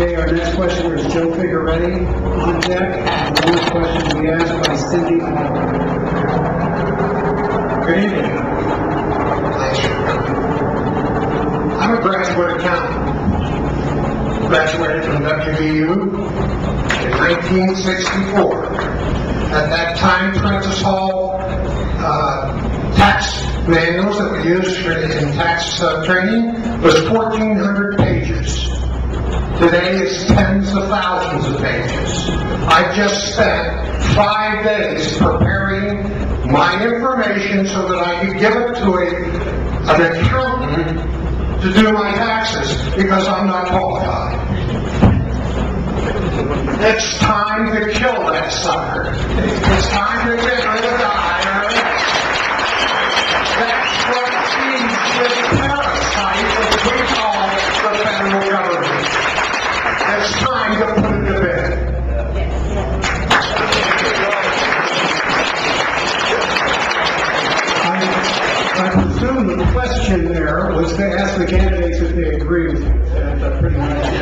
Okay, our next questioner is Joe Figueretti on deck. The next question will be asked by Cindy Hall. Good evening. I'm a graduate accountant. Graduated from WVU in 1964. At that time, Prentice Hall tax manuals that we used in tax training was 1,400 pages. Today it's tens of thousands of pages. I just spent 5 days preparing my information so that I could give it to an accountant to do my taxes because I'm not qualified. It's time to kill that sucker. It's time to get rid of the IRS. That's what feeds this parasite that we call the federal government. It's time to put it to bed. I presume the question there was to ask the candidates if they agree with you. That's pretty much it.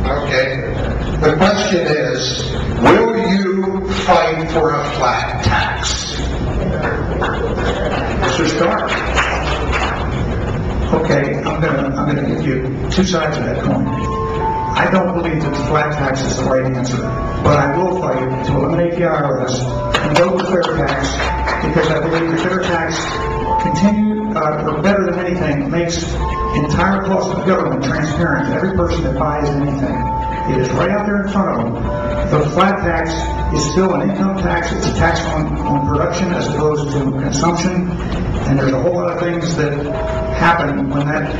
Okay. The question is, will you fight for a flat tax? Mr. Stark. Okay, I'm gonna give you two sides of that coin. I don't believe that flat tax is the right answer, but I will fight to eliminate the IRS and go with fair tax because I believe the fair tax or better than anything, makes the entire cost of government transparent to every person that buys anything. It is right out there in front of them. The flat tax is still an income tax. It's a tax on production as opposed to consumption. And there's a whole lot of things that happen when that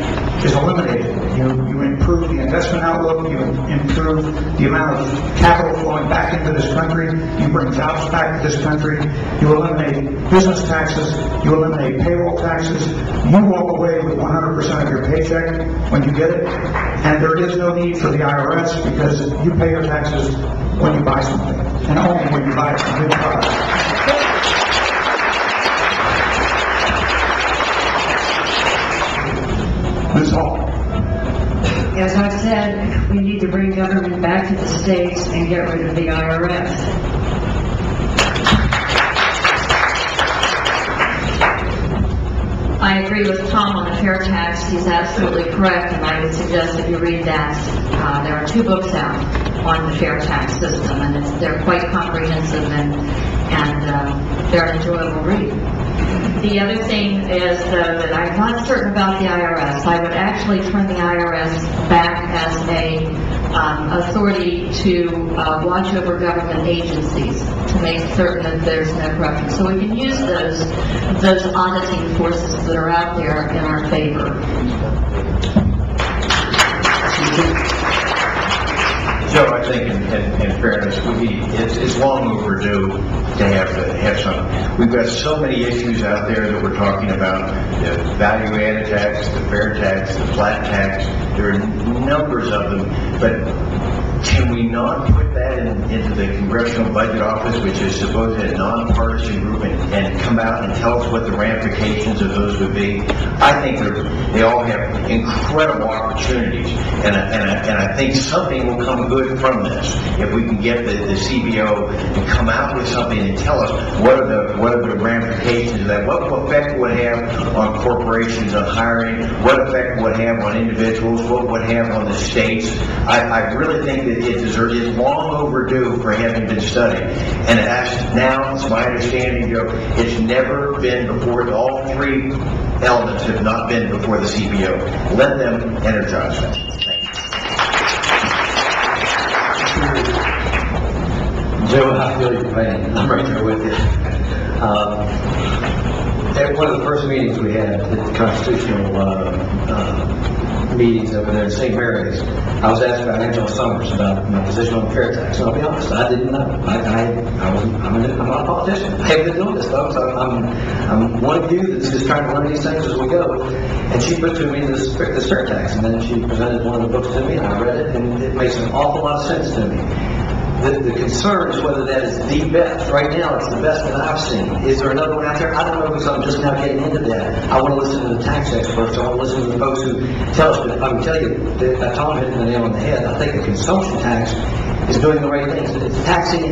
is eliminated. You improve the investment outlook, you improve the amount of capital flowing back into this country, you bring jobs back to this country, you eliminate business taxes, you eliminate payroll taxes, you walk away with 100% of your paycheck when you get it, and there is no need for the IRS because you pay your taxes when you buy something, and only when you buy a new product. Ms. Hall. As I've said, we need to bring government back to the states and get rid of the IRS. I agree with Tom on the fair tax. He's absolutely correct, and I would suggest that you read that. There are 2 books out on the fair tax system, and they're quite comprehensive and they're an enjoyable read. The other thing is, though, that I'm not certain about the IRS. I would actually turn the IRS back as a authority to watch over government agencies to make certain that there's no corruption. So we can use those auditing forces that are out there in our favor. Joe, I think in fairness, it's long overdue to have some. We've got so many issues out there that we're talking about: the value-added tax, the fair tax, the flat tax. There are numbers of them, but can we not put that into the Congressional Budget Office, which is supposedly a nonpartisan group, and come out and tell us what the ramifications of those would be? I think they all have incredible opportunities, and I think something will come good from this if we can get the CBO to come out with something and tell us what are the ramifications of that, what effect it would have on corporations, on hiring, what effect it would have on individuals, what it would have on the states. I really think that it is long overdue for having been studied, and now it's my understanding, Joe, it's never been before. All 3 elements have not been before the CBO. Let them energize that. Joe, I feel your pain. I'm right there with you. At one of the first meetings we had at the constitutional meetings over there in St. Mary's, I was asked by Angela Summers about my position on fair tax. And I'll be honest, I didn't know. I'm not a politician. I haven't been doing this, folks. I'm one of you that's just trying to learn these things as we go. And she put to me this fair tax, and then she presented one of the books to me, and I read it, and it makes an awful lot of sense to me. The concern is whether that is the best. Right now, it's the best that I've seen. Is there another one out there? I don't know, because I'm just now getting into that. I want to listen to the tax experts. I want to listen to the folks who tell us. But I can tell you, that Tom hit the nail on the head. I think the consumption tax is doing the right things. It's taxing.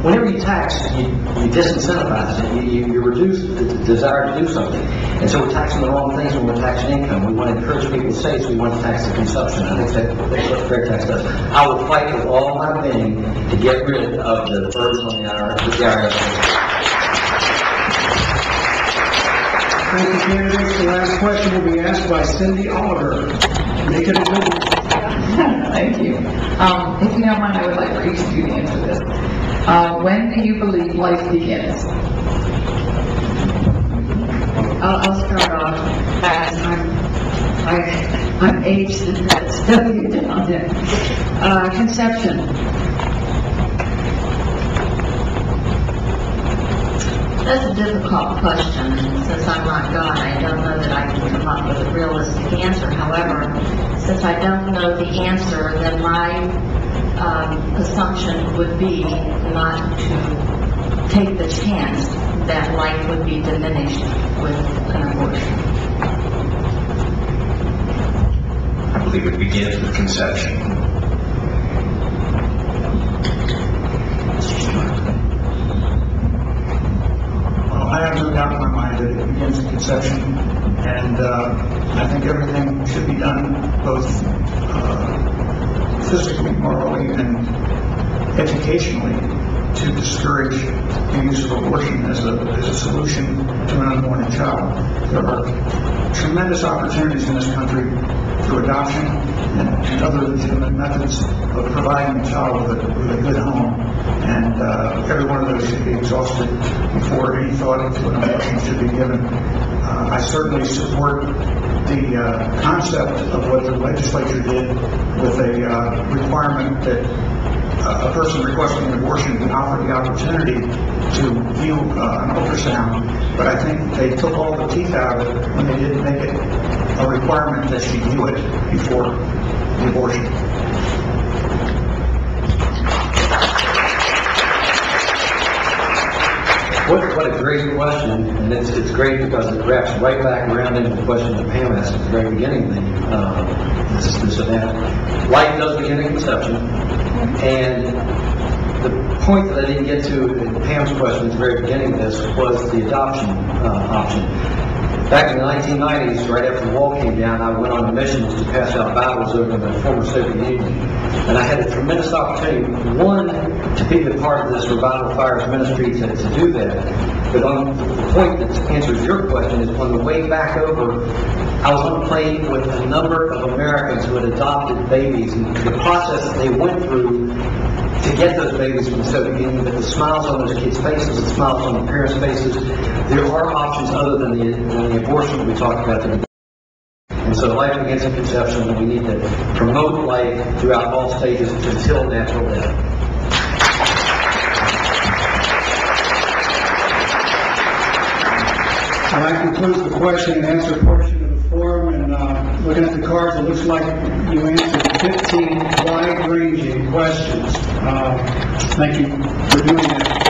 Whenever you tax, you disincentivize it. You reduce the desire to do something. And so we're taxing the wrong things when we're taxing income. We want to encourage people to save, so we want to tax the consumption. I think that's what the fair tax does. I will fight with all my being to get rid of the burden on the IRS. Thank you, candidates. The last question will be asked by Cindy Oliver. Make it a good one. Thank you. If you don't mind, I would like for each of you to answer this. When do you believe life begins? I'll start off, as I'm aged and that's you down there. Conception. That's a difficult question, and since I'm not God, I don't know that I can come up with a realistic answer. However, since I don't know the answer, then my assumption would be not to take the chance that life would be diminished with an abortion. I believe it begins with conception. Well, I have no doubt in my mind that it begins at conception, and I think everything should be done both physically, morally, and educationally to discourage the use of abortion as a solution to an unborn child. There are tremendous opportunities in this country through adoption and other legitimate methods of providing a child with a good home, and every one of those should be exhausted before any thought into an abortion should be given. I certainly support the concept of what the legislature did with a requirement that a person requesting an abortion can offer the opportunity to view an ultrasound, but I think they took all the teeth out of it when they didn't make it a requirement that she view it before the abortion. What a great question, and it's great because it wraps right back around into the question that Pam asked at the very beginning of this event. Life does begin in conception, and the point that I didn't get to in Pam's question at the very beginning of this was the adoption option. Back in the 1990s, right after the wall came down, I went on missions to pass out Bibles over in the former Soviet Union. And I had a tremendous opportunity, one, to be a part of this Revival Fires ministry to do that. But on the point that answers your question is, on the way back over, I was on a plane with a number of Americans who had adopted babies, and the process that they went through to get those babies from the Soviet Union, but the smiles on those kids' faces, the smiles on the parents' faces, there are options other than the abortion that we talked about today. And so life begins in conception, and we need to promote life throughout all stages until natural death. Well, that concludes the question and answer portion of the forum, and looking at the cards, it looks like you answered 15 wide-ranging questions. Thank you for doing that.